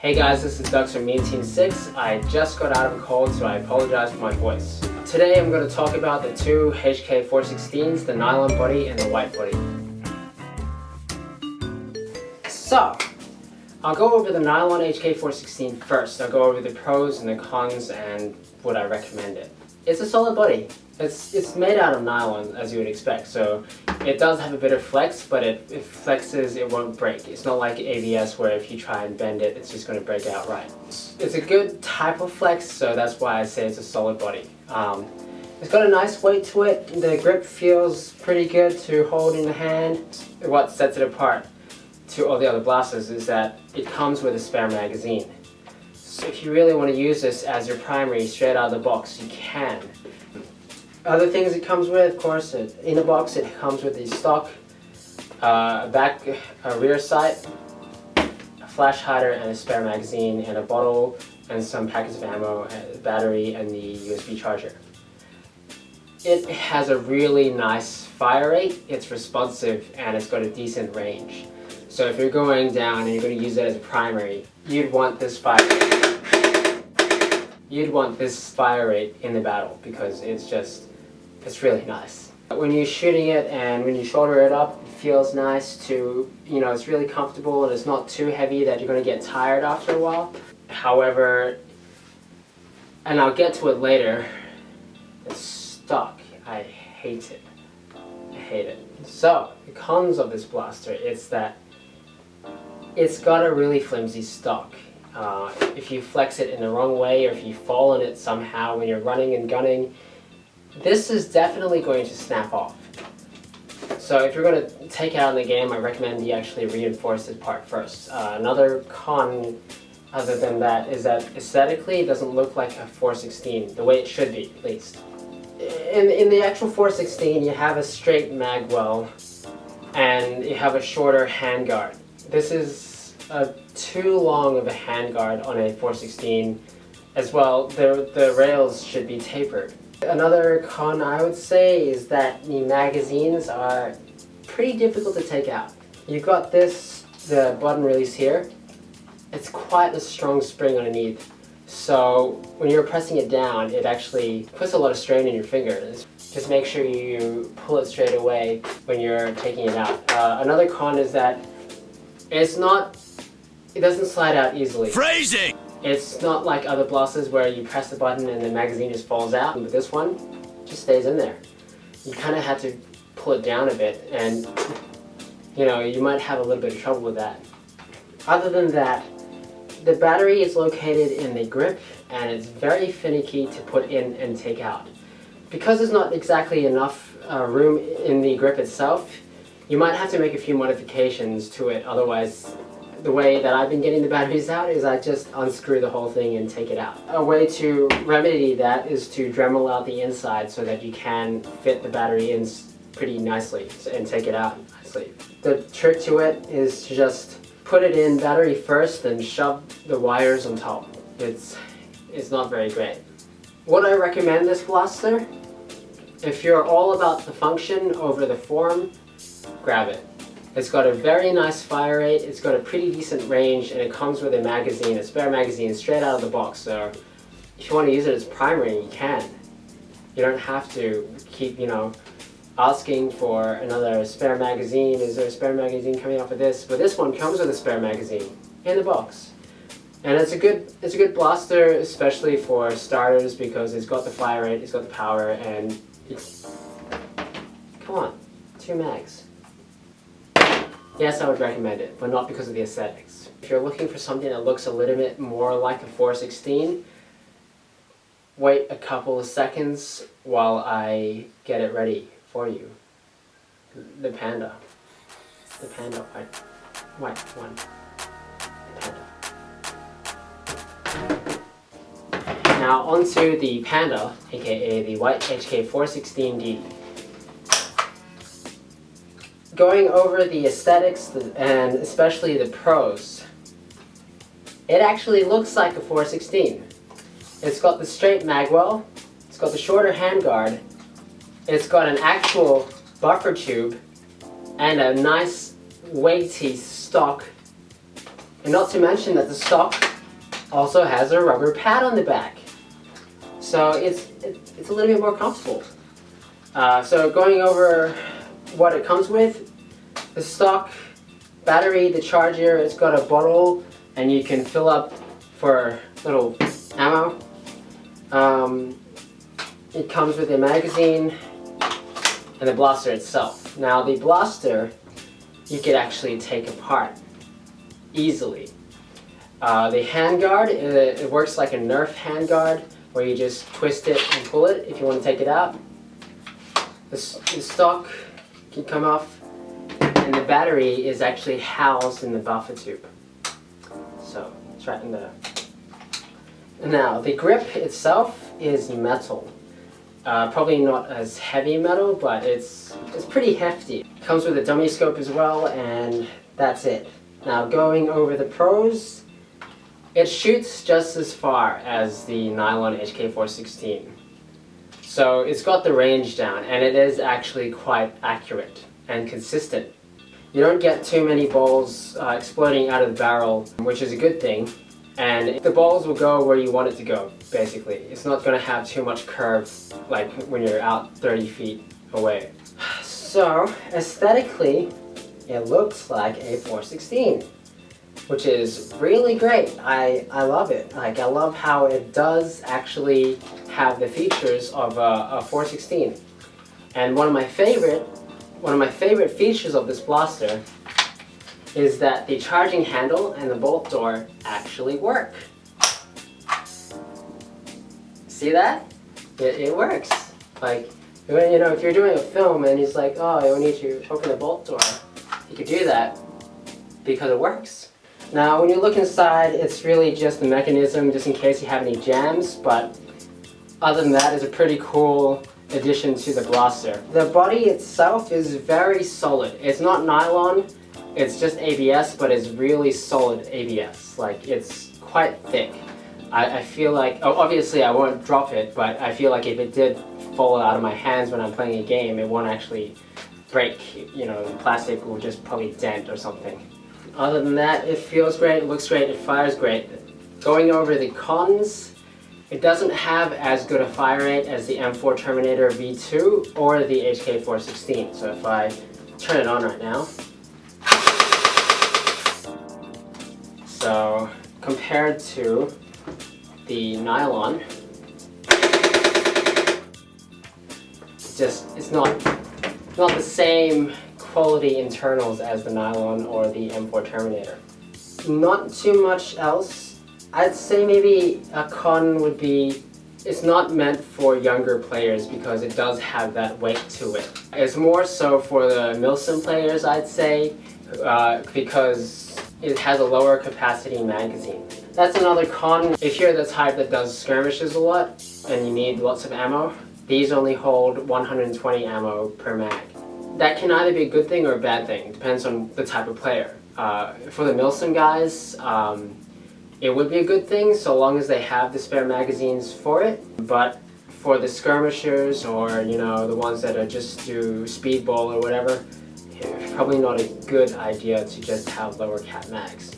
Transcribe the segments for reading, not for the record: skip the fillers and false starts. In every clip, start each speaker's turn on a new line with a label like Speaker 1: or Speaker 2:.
Speaker 1: Hey guys, this is Dux from Team6. I just got out of a cold, so I apologize for my voice. Today I'm going to talk about the two HK416s, the nylon body and the white body. So, I'll go over the nylon HK416 first. I'll go over the pros and the cons and would I recommend it. It's a solid body. It's made out of nylon, as you would expect, so it does have a bit of flex, but it flexes, it won't break. It's not like ABS where if you try and bend it, it's just going to break outright. It's a good type of flex, so that's why I say it's a solid body. It's got a nice weight to it. The grip feels pretty good to hold in the hand. What sets it apart to all the other blasters is that it comes with a spare magazine. So if you really want to use this as your primary straight out of the box, you can. Other things it comes with, of course, in the box it comes with the stock, a rear sight, a flash hider and a spare magazine and a bottle and some packets of ammo, a battery and the USB charger. It has a really nice fire rate, it's responsive and it's got a decent range. So if you're going down and you're going to use it as a primary, you'd want this fire rate in the battle because it's really nice. When you're shooting it and when you shoulder it up, it feels nice to, it's really comfortable and it's not too heavy that you're going to get tired after a while. However, and I'll get to it later, the stock, I hate it. I hate it. So, the cons of this blaster is that it's got a really flimsy stock. If you flex it in the wrong way or if you fall on it somehow when you're running and gunning, this is definitely going to snap off. So if you're going to take it out in the game, I recommend you actually reinforce this part first. Another con other than that is that aesthetically it doesn't look like a 416, the way it should be at least. In the actual 416 you have a straight mag well and you have a shorter handguard. This is too long of a handguard on a 416 as well. The rails should be tapered. Another con I would say is that the magazines are pretty difficult to take out. You've got the button release here. It's quite a strong spring underneath. So when you're pressing it down, it actually puts a lot of strain in your fingers. Just make sure you pull it straight away when you're taking it out. Another con is that it doesn't slide out easily. Phrasing! It's not like other blasters where you press the button and the magazine just falls out, but this one just stays in there. You kind of have to pull it down a bit and you might have a little bit of trouble with that. Other than that, the battery is located in the grip and it's very finicky to put in and take out. Because there's not exactly enough room in the grip itself, you might have to make a few modifications to it, otherwise the way that I've been getting the batteries out is I just unscrew the whole thing and take it out. A way to remedy that is to Dremel out the inside so that you can fit the battery in pretty nicely and take it out nicely. The trick to it is to just put it in battery first and shove the wires on top. It's not very great. Would I recommend this blaster? If you're all about the function over the form, grab it. It's got a very nice fire rate, it's got a pretty decent range, and it comes with a magazine, a spare magazine, straight out of the box. So if you want to use it as primary, you can. You don't have to keep, asking for another spare magazine. Is there a spare magazine coming off of this? But this one comes with a spare magazine in the box. And it's a good blaster, especially for starters, because it's got the fire rate, it's got the power, and come on, 2 mags. Yes, I would recommend it, but not because of the aesthetics. If you're looking for something that looks a little bit more like a 416, wait a couple of seconds while I get it ready for you. The Panda. The Panda white one. The Panda. Now onto the Panda, aka the white HK416D. Going over the aesthetics and especially the pros, it actually looks like a 416. It's got the straight magwell, it's got the shorter handguard, it's got an actual buffer tube, and a nice weighty stock And not to mention that the stock also has a rubber pad on the back. So it's a little bit more comfortable. So going over what it comes with, the stock battery, the charger, it's got a bottle and you can fill up for little ammo. It comes with a magazine and the blaster itself. Now the blaster you could actually take apart easily. The handguard, it works like a Nerf handguard where you just twist it and pull it if you want to take it out. The stock can come off, and the battery is actually housed in the buffer tube. So it's right in there. Now the grip itself is metal. Probably not as heavy metal, but it's pretty hefty. It comes with a dummy scope as well, and that's it. Now going over the pros, it shoots just as far as the Nylon HK416. So it's got the range down, and it is actually quite accurate and consistent. You don't get too many balls exploding out of the barrel, which is a good thing. And the balls will go where you want it to go, basically. It's not going to have too much curve like when you're out 30 feet away. So, aesthetically, it looks like a 416, which is really great. I love it. Like, I love how it does actually have the features of a 416. And one of my favorite features of this blaster is that the charging handle and the bolt door actually work. See that? It works. Like, you know, if you're doing a film and it's like, oh, we need to open the bolt door, you could do that because it works. Now, when you look inside, it's really just the mechanism, just in case you have any jams, but other than that, it's a pretty cool addition to the blaster. The body itself is very solid. It's not nylon, it's just ABS, but it's really solid ABS. Like, it's quite thick. I feel like, oh, obviously I won't drop it, but I feel like if it did fall out of my hands when I'm playing a game, it won't actually break. You know, the plastic will just probably dent or something. Other than that, it feels great, it looks great, it fires great. Going over the cons, it doesn't have as good a fire rate as the M4 Terminator V2 or the HK416. So if I turn it on right now, so compared to the Nylon, it's not the same quality internals as the Nylon or the M4 Terminator. Not too much else. I'd say maybe a con would be it's not meant for younger players because it does have that weight to it. It's more so for the Milsim players, I'd say, because it has a lower capacity magazine. That's another con. If you're the type that does skirmishes a lot and you need lots of ammo, these only hold 120 ammo per mag. That can either be a good thing or a bad thing. Depends on the type of player. For the Milsim guys, it would be a good thing so long as they have the spare magazines for it. But for the skirmishers or, you know, the ones that are just do speedball or whatever, it's probably not a good idea to just have lower cap mags.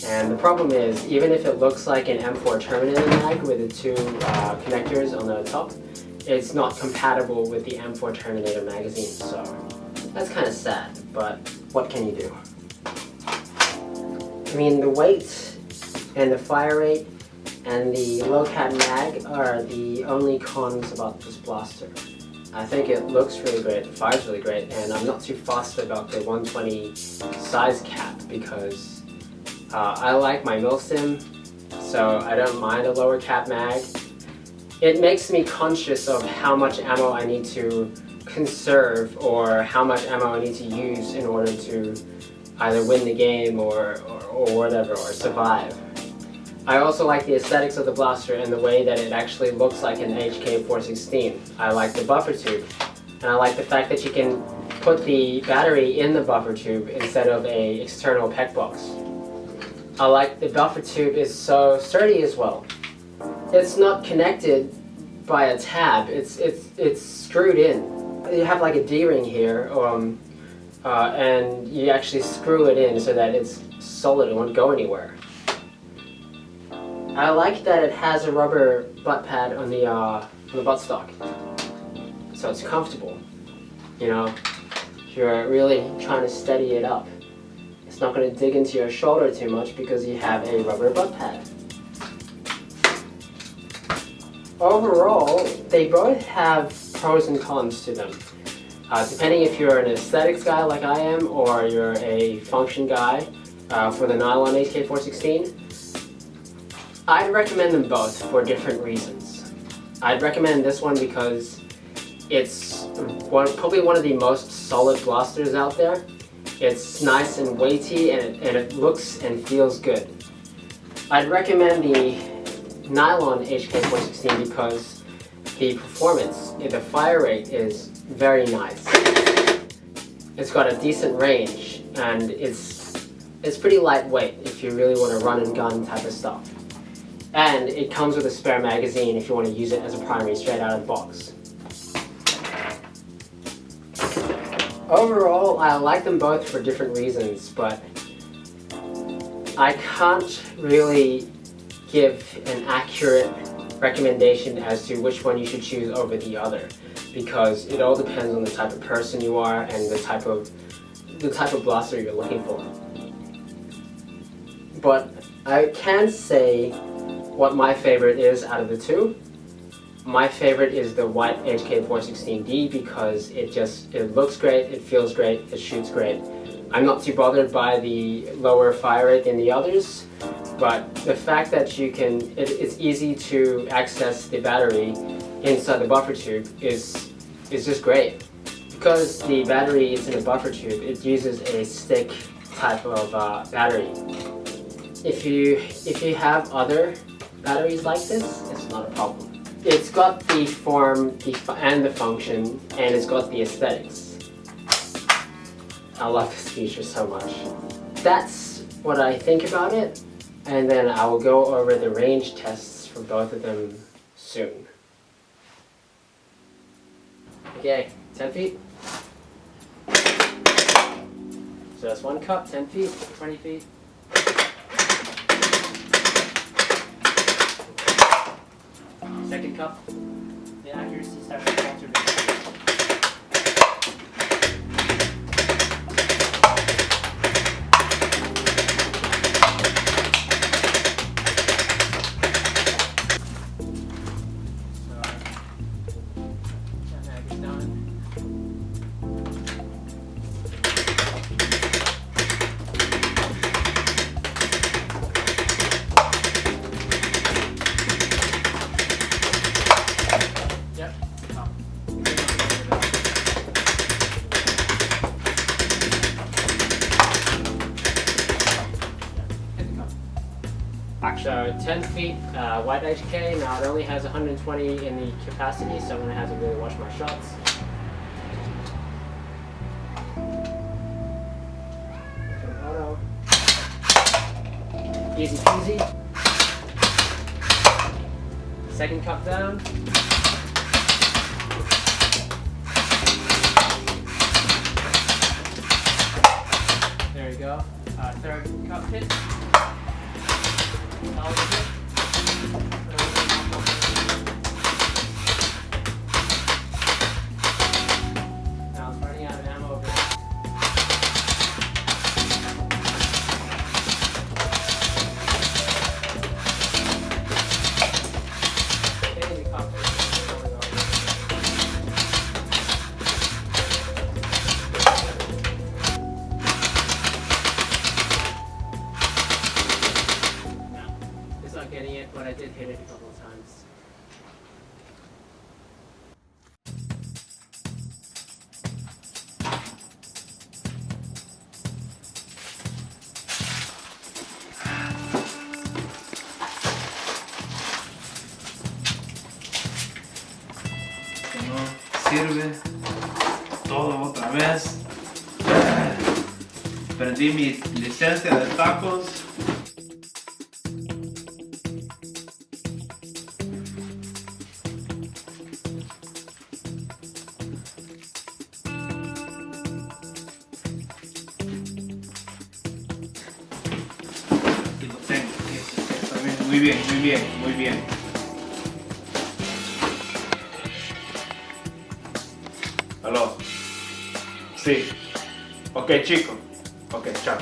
Speaker 1: And the problem is, even if it looks like an M4 Terminator mag with the two connectors on the top, it's not compatible with the M4 Terminator magazine, so that's kind of sad, but what can you do? I mean, the weight and the fire rate and the low cap mag are the only cons about this blaster. I think it looks really great, it fires really great, and I'm not too fussed about the 120 size cap because I like my Milsim, so I don't mind a lower cap mag. It makes me conscious of how much ammo I need to conserve or how much ammo I need to use in order to either win the game or whatever, or survive. I also like the aesthetics of the blaster and the way that it actually looks like an HK416. I like the buffer tube, and I like the fact that you can put the battery in the buffer tube instead of an external PEC box. I like the buffer tube is so sturdy as well. It's not connected by a tab, it's screwed in. You have like a D-ring here, and you actually screw it in so that it's solid, it won't go anywhere. I like that it has a rubber butt pad on the buttstock, so it's comfortable. You know, if you're really trying to steady it up, it's not going to dig into your shoulder too much because you have a rubber butt pad. Overall, they both have pros and cons to them. Depending if you're an aesthetics guy like I am, or you're a function guy for the Nylon HK416, I'd recommend them both for different reasons. I'd recommend this one because it's probably one of the most solid blasters out there. It's nice and weighty, and it looks and feels good. I'd recommend the Nylon HK416 because the performance, the fire rate is very nice. It's got a decent range, and it's pretty lightweight if you really want to run and gun type of stuff. And it comes with a spare magazine if you want to use it as a primary straight out of the box. Overall, I like them both for different reasons, but I can't really give an accurate recommendation as to which one you should choose over the other, because it all depends on the type of person you are and the type of blaster you're looking for. But I can say what my favorite is out of the two. My favorite is the white HK416D because it looks great, it feels great, it shoots great. I'm not too bothered by the lower fire rate than the others, but the fact that it's easy to access the battery inside the buffer tube is just great. Because the battery is in a buffer tube, it uses a stick type of battery. If you have other batteries like this, it's not a problem. It's got the form and the function, and it's got the aesthetics. I love this feature so much. That's what I think about it, and then I will go over the range tests for both of them soon. Okay, 10 feet. So that's one cup, 10 feet, 20 feet. Second cup.
Speaker 2: The accuracy starts to alter.
Speaker 1: So 10 feet, white HK. Now it only has 120 in the capacity, so I'm going to have to really watch my shots. Auto. Easy peasy. Second cup down. There you go. Third cup hit. Now I'm running out of ammo over there. Hitting the cockpit. Not getting it, but I did hit it a couple of times.
Speaker 3: No sirve todo otra vez. Perdí mi licencia de tacos. Muy bien, muy bien, muy bien. ¿Aló? Sí. Ok, chicos. Ok, chao.